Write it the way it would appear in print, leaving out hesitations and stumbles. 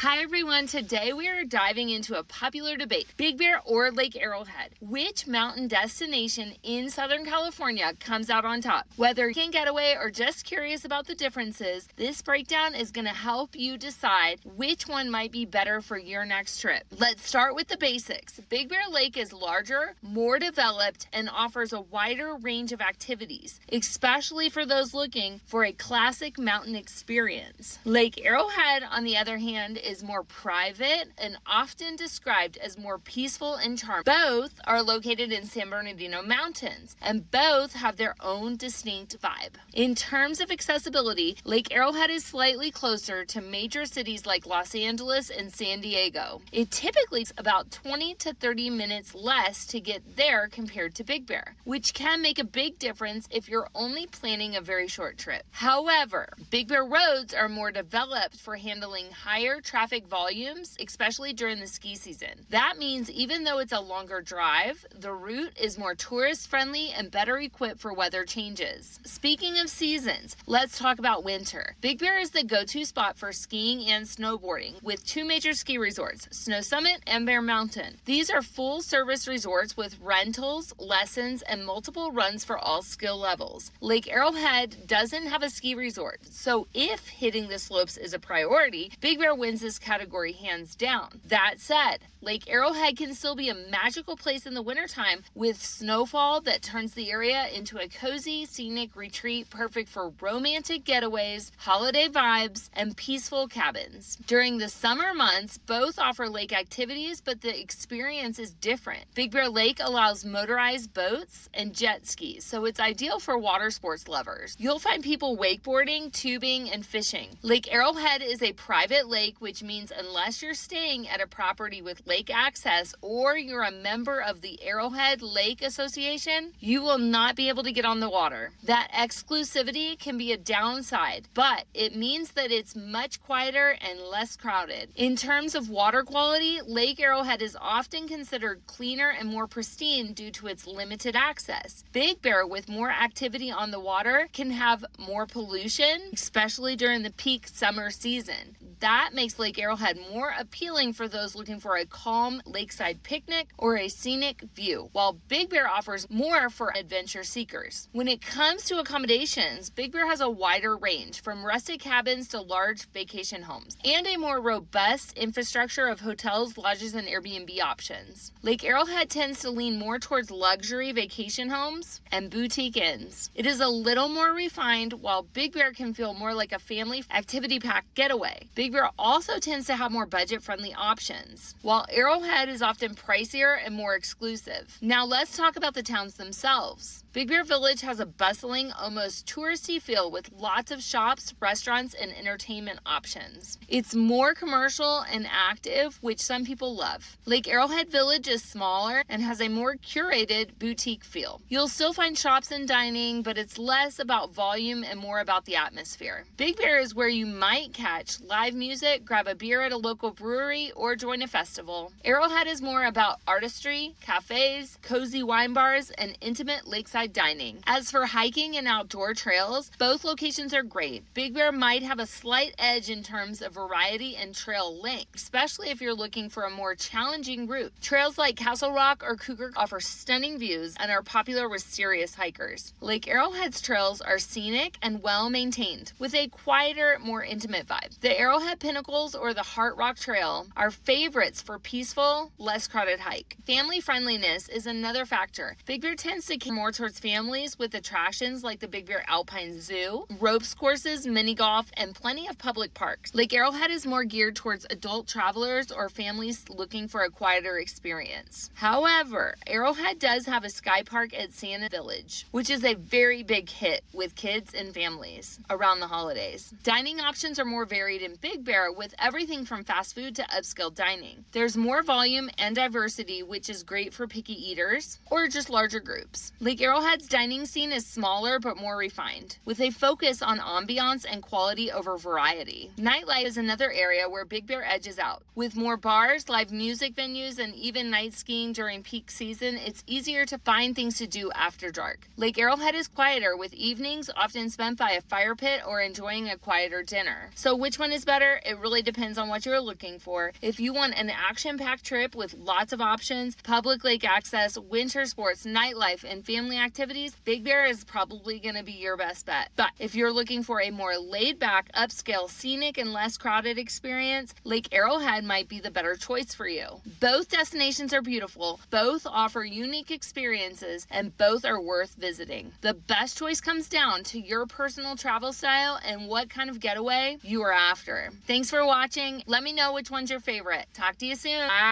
Hi everyone, today we are diving into a popular debate, Big Bear or Lake Arrowhead. Which mountain destination in Southern California comes out on top? Whether you can getaway or just curious about the differences, this breakdown is going to help you decide which one might be better for your next trip. Let's start with the basics. Big Bear Lake is larger, more developed, and offers a wider range of activities, especially for those looking for a classic mountain experience. Lake Arrowhead, on the other hand, is more private and often described as more peaceful and charming. Both are located in San Bernardino Mountains, and both have their own distinct vibe. In terms of accessibility, Lake Arrowhead is slightly closer to major cities like Los Angeles and San Diego. It typically is about 20 to 30 minutes less to get there compared to Big Bear, which can make a big difference if you're only planning a very short trip. However, Big Bear roads are more developed for handling higher traffic volumes, especially during the ski season. That means even though it's a longer drive, the route is more tourist friendly and better equipped for weather changes. Speaking of seasons, let's talk about winter. Big Bear is the go-to spot for skiing and snowboarding, with two major ski resorts, Snow Summit and Bear Mountain. These are full-service resorts with rentals, lessons, and multiple runs for all skill levels. Lake Arrowhead doesn't have a ski resort, so if hitting the slopes is a priority, Big Bear wins this category hands down. That said, Lake Arrowhead can still be a magical place in the wintertime with snowfall that turns the area into a cozy, scenic retreat perfect for romantic getaways, holiday vibes, and peaceful cabins. During the summer months, both offer lake activities, but the experience is different. Big Bear Lake allows motorized boats and jet skis, so it's ideal for water sports lovers. You'll find people wakeboarding, tubing, and fishing. Lake Arrowhead is a private lake, which means unless you're staying at a property with lake access or you're a member of the Arrowhead Lake Association, you will not be able to get on the water. That exclusivity can be a downside, but it means that it's much quieter and less crowded. In terms of water quality, Lake Arrowhead is often considered cleaner and more pristine due to its limited access. Big Bear, with more activity on the water, can have more pollution, especially during the peak summer season. That makes Lake Arrowhead more appealing for those looking for a calm lakeside picnic or a scenic view, while Big Bear offers more for adventure seekers. When it comes to accommodations, Big Bear has a wider range, from rustic cabins to large vacation homes, and a more robust infrastructure of hotels, lodges, and Airbnb options. Lake Arrowhead tends to lean more towards luxury vacation homes and boutique inns. It is a little more refined, while Big Bear can feel more like a family activity-packed getaway. Big Bear also tends to have more budget-friendly options, while Arrowhead is often pricier and more exclusive. Now let's talk about the towns themselves. Big Bear Village has a bustling, almost touristy feel with lots of shops, restaurants, and entertainment options. It's more commercial and active, which some people love. Lake Arrowhead Village is smaller and has a more curated boutique feel. You'll still find shops and dining, but it's less about volume and more about the atmosphere. Big Bear is where you might catch live music, grab a beer at a local brewery, or join a festival. Arrowhead is more about artistry, cafes, cozy wine bars, and intimate lakeside dining. As for hiking and outdoor trails, both locations are great. Big Bear might have a slight edge in terms of variety and trail length, especially if you're looking for a more challenging route. Trails like Castle Rock or Cougar offer stunning views and are popular with serious hikers. Lake Arrowhead's trails are scenic and well maintained, with a quieter, more intimate vibe. The Arrowhead Pinnacles or the Heart Rock Trail are favorites for peaceful, less crowded hike. Family friendliness is another factor. Big Bear tends to cater more towards families with attractions like the Big Bear Alpine Zoo, ropes courses, mini golf, and plenty of public parks. Lake Arrowhead is more geared towards adult travelers or families looking for a quieter experience. However, Arrowhead does have a sky park at Santa Village, which is a very big hit with kids and families around the holidays. Dining options are more varied in Big Bear, with everything from fast food to upscale dining. There's more volume and diversity, which is great for picky eaters or just larger groups. Lake Arrowhead's dining scene is smaller but more refined, with a focus on ambiance and quality over variety. Nightlife is another area where Big Bear edges out. With more bars, live music venues, and even night skiing during peak season, it's easier to find things to do after dark. Lake Arrowhead is quieter, with evenings often spent by a fire pit or enjoying a quieter dinner. So which one is better? better, it really depends on what you're looking for. If you want an action-packed trip with lots of options, public lake access, winter sports, nightlife, and family activities, Big Bear is probably going to be your best bet. But if you're looking for a more laid-back, upscale, scenic, and less crowded experience, Lake Arrowhead might be the better choice for you. Both destinations are beautiful, both offer unique experiences, and both are worth visiting. The best choice comes down to your personal travel style and what kind of getaway you are after. Thanks for watching. Let me know which one's your favorite. Talk to you soon. Bye.